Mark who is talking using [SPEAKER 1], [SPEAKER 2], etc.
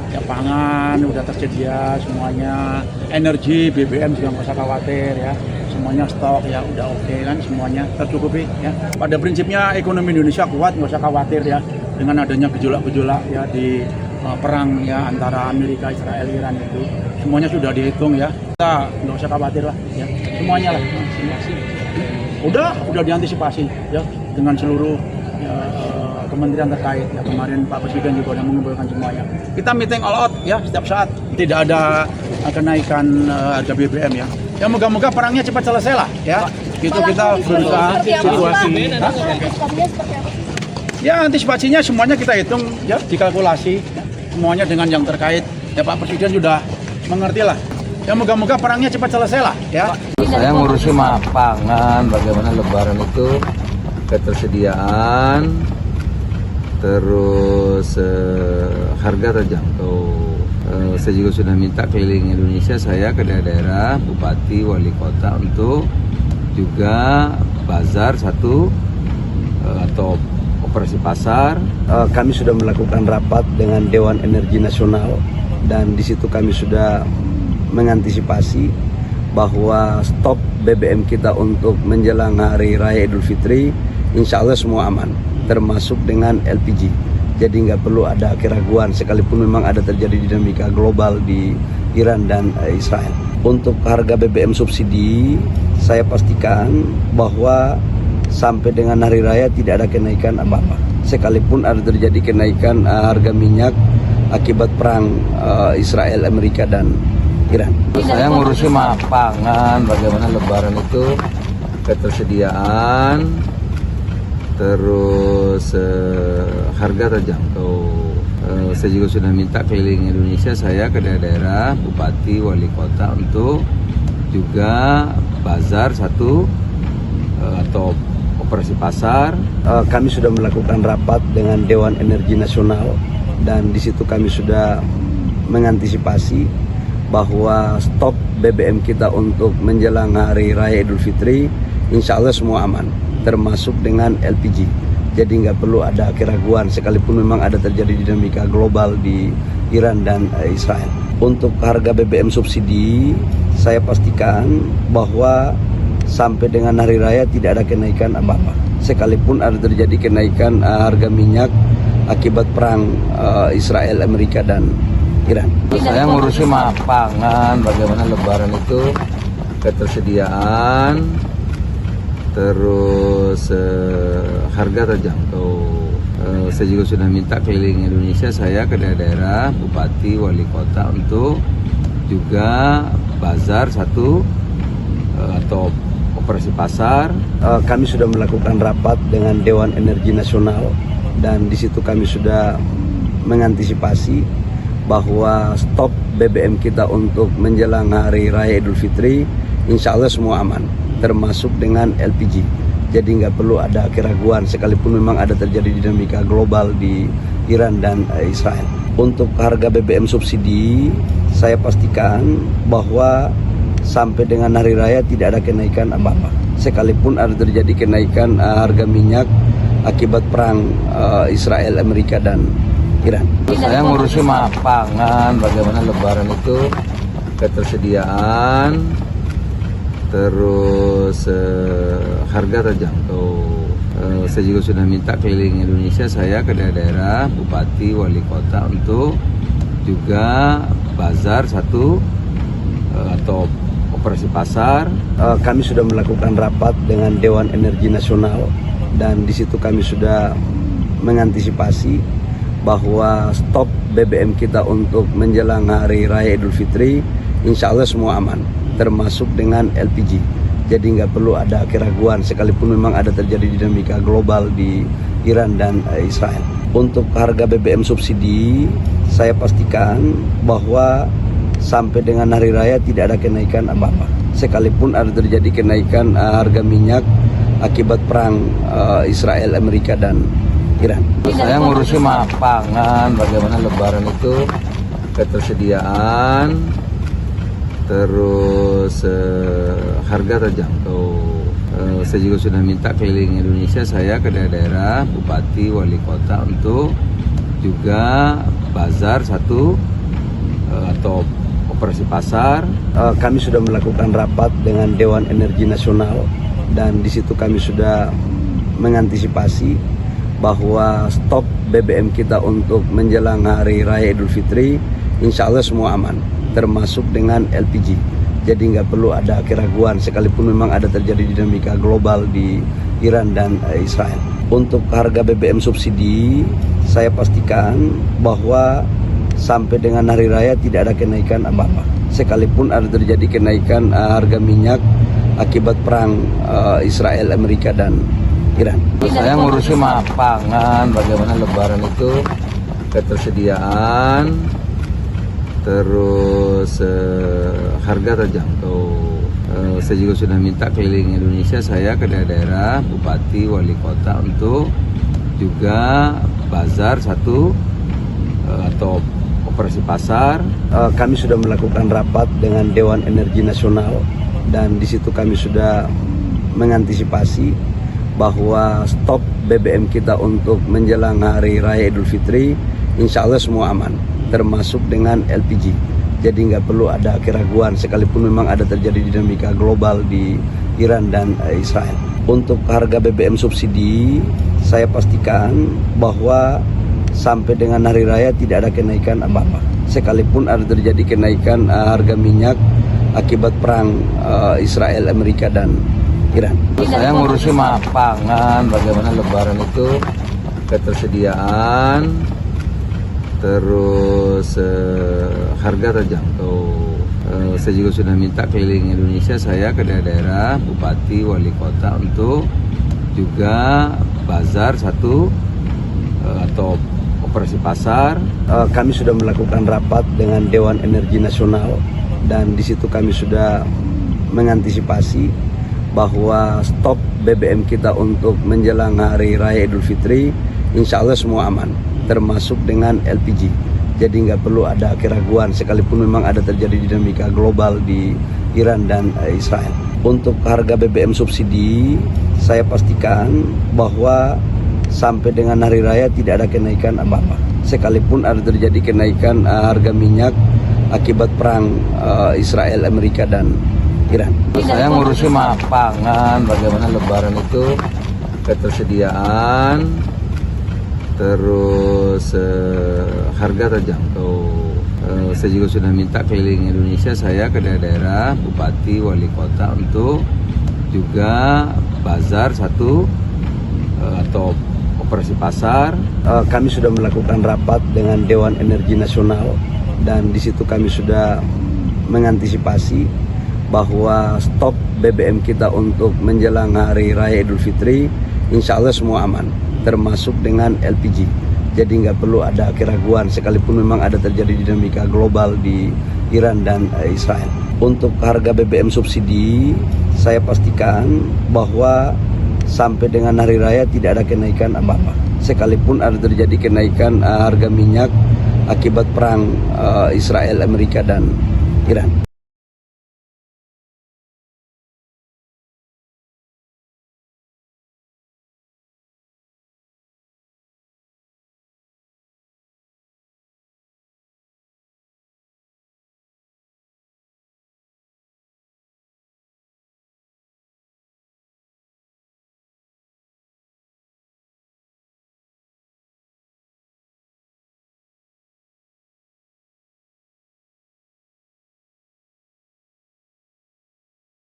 [SPEAKER 1] Ya pangan udah tersedia semuanya, energi BBM juga nggak usah khawatir ya, semuanya stok ya udah oke kan, semuanya tercukupi ya. Pada prinsipnya ekonomi Indonesia kuat, nggak usah khawatir ya dengan adanya gejolak-gejolak ya di perang ya antara Amerika, Israel, Iran itu semuanya sudah dihitung ya. Kita nggak usah khawatir lah ya, semuanya lah. Udah diantisipasi ya dengan seluruh ya, kementerian terkait ya, kemarin Pak Presiden juga sudah mengumpulkan semuanya. Kita meeting all out ya setiap saat, tidak ada kenaikan harga BBM ya. Ya moga-moga perangnya cepat selesai lah ya. Gitu kita berusaha situasi. Ya antisipasinya semuanya kita hitung ya, dikalkulasi ya, semuanya dengan yang terkait. Ya Pak Presiden sudah mengerti lah. Ya moga-moga perangnya cepat selesai lah ya.
[SPEAKER 2] Saya ngurusi pangan, bagaimana Lebaran itu ketersediaan, terus harga terjangkau. Saya juga sudah minta keliling Indonesia saya ke daerah, bupati, wali kota untuk juga bazar satu atau operasi pasar.
[SPEAKER 3] Kami sudah melakukan rapat dengan Dewan Energi Nasional dan di situ kami sudah mengantisipasi bahwa stok BBM kita untuk menjelang Hari Raya Idul Fitri insya Allah semua aman, termasuk dengan LPG. Jadi nggak perlu ada keraguan sekalipun memang ada terjadi dinamika global di Iran dan Israel. Untuk harga BBM subsidi, saya pastikan bahwa sampai dengan Hari Raya tidak ada kenaikan apa-apa. Sekalipun ada terjadi kenaikan harga minyak akibat perang Israel, Amerika, dan Iran.
[SPEAKER 2] Saya ngurusi pangan, bagaimana Lebaran itu ketersediaan, terus harga terjangkau. Saya juga sudah minta keliling Indonesia saya ke daerah, bupati, wali kota untuk juga bazar satu atau operasi pasar.
[SPEAKER 3] Kami sudah melakukan rapat dengan Dewan Energi Nasional dan di situ kami sudah mengantisipasi bahwa stok BBM kita untuk menjelang Hari Raya Idul Fitri insya Allah semua aman, termasuk dengan LPG. Jadi nggak perlu ada keraguan sekalipun memang ada terjadi dinamika global di Iran dan Israel. Untuk harga BBM subsidi, saya pastikan bahwa sampai dengan Hari Raya tidak ada kenaikan apa-apa. Sekalipun ada terjadi kenaikan harga minyak akibat perang Israel, Amerika, dan Iran.
[SPEAKER 2] Saya ngurusi pangan, bagaimana Lebaran itu ketersediaan, terus harga terjangkau. Saya juga sudah minta keliling Indonesia saya ke daerah, bupati, wali kota untuk juga bazar satu atau operasi pasar.
[SPEAKER 3] Kami sudah melakukan rapat dengan Dewan Energi Nasional dan di situ kami sudah mengantisipasi bahwa stok BBM kita untuk menjelang Hari Raya Idul Fitri insya Allah semua aman, termasuk dengan LPG. Jadi nggak perlu ada keraguan sekalipun memang ada terjadi dinamika global di Iran dan Israel. Untuk harga BBM subsidi, saya pastikan bahwa sampai dengan Hari Raya tidak ada kenaikan apa-apa. Sekalipun ada terjadi kenaikan harga minyak akibat perang Israel, Amerika, dan Iran.
[SPEAKER 2] Saya ngurusi pangan, bagaimana Lebaran itu ketersediaan, terus harga terjangkau. Saya juga sudah minta keliling Indonesia saya ke daerah, bupati, wali kota untuk juga bazar satu atau operasi pasar.
[SPEAKER 3] Kami sudah melakukan rapat dengan Dewan Energi Nasional dan di situ kami sudah mengantisipasi bahwa stok BBM kita untuk menjelang Hari Raya Idul Fitri insya Allah semua aman, termasuk dengan LPG. Jadi nggak perlu ada keraguan sekalipun memang ada terjadi dinamika global di Iran dan Israel. Untuk harga BBM subsidi, saya pastikan bahwa sampai dengan Hari Raya tidak ada kenaikan apa-apa. Sekalipun ada terjadi kenaikan harga minyak akibat perang Israel, Amerika, dan Iran.
[SPEAKER 2] Saya ngurusi pangan, bagaimana Lebaran itu ketersediaan, terus harga terjangkau. Saya juga sudah minta keliling Indonesia saya ke daerah, bupati, wali kota untuk juga bazar satu atau operasi pasar.
[SPEAKER 3] Kami sudah melakukan rapat dengan Dewan Energi Nasional dan di situ kami sudah mengantisipasi bahwa stok BBM kita untuk menjelang Hari Raya Idul Fitri insya Allah semua aman, termasuk dengan LPG. Jadi nggak perlu ada keraguan sekalipun memang ada terjadi dinamika global di Iran dan Israel. Untuk harga BBM subsidi, saya pastikan bahwa sampai dengan Hari Raya tidak ada kenaikan apa-apa. Sekalipun ada terjadi kenaikan harga minyak akibat perang Israel, Amerika, dan Iran.
[SPEAKER 2] Saya ngurusi pangan, bagaimana Lebaran itu ketersediaan, terus harga terjangkau. Saya juga sudah minta keliling Indonesia, saya ke daerah, bupati, wali kota untuk juga bazar satu atau operasi pasar.
[SPEAKER 3] Kami sudah melakukan rapat dengan Dewan Energi Nasional dan di situ kami sudah mengantisipasi bahwa stok BBM kita untuk menjelang Hari Raya Idul Fitri insya Allah semua aman, termasuk dengan LPG. Jadi nggak perlu ada keraguan sekalipun memang ada terjadi dinamika global di Iran dan Israel. Untuk harga BBM subsidi, saya pastikan bahwa sampai dengan Hari Raya tidak ada kenaikan apa-apa. Sekalipun ada terjadi kenaikan harga minyak akibat perang Israel, Amerika, dan Iran.
[SPEAKER 2] Saya ngurusi pangan, bagaimana Lebaran itu ketersediaan, terus harga terjangkau. Saya juga sudah minta keliling Indonesia, saya ke daerah, bupati, wali kota untuk juga bazar satu atau operasi pasar.
[SPEAKER 3] Kami sudah melakukan rapat dengan Dewan Energi Nasional dan di situ kami sudah mengantisipasi bahwa stok BBM kita untuk menjelang Hari Raya Idul Fitri insya Allah semua aman, termasuk dengan LPG. Jadi nggak perlu ada keraguan sekalipun memang ada terjadi dinamika global di Iran dan Israel. Untuk harga BBM subsidi, saya pastikan bahwa sampai dengan Hari Raya tidak ada kenaikan apa-apa. Sekalipun ada terjadi kenaikan harga minyak akibat perang Israel, Amerika, dan Iran.
[SPEAKER 2] Saya ngurusi pangan, bagaimana Lebaran itu ketersediaan, terus harga terjangkau. Saya juga sudah minta keliling Indonesia, saya ke daerah, bupati, wali kota untuk juga bazar satu atau operasi pasar.
[SPEAKER 3] Kami sudah melakukan rapat dengan Dewan Energi Nasional dan di situ kami sudah mengantisipasi bahwa stok BBM kita untuk menjelang Hari Raya Idul Fitri insya Allah semua aman, termasuk dengan LPG. Jadi nggak perlu ada keraguan sekalipun memang ada terjadi dinamika global di Iran dan Israel. Untuk harga BBM subsidi, saya pastikan bahwa sampai dengan Hari Raya tidak ada kenaikan apa-apa. Sekalipun ada terjadi kenaikan harga minyak akibat perang Israel, Amerika, dan Iran.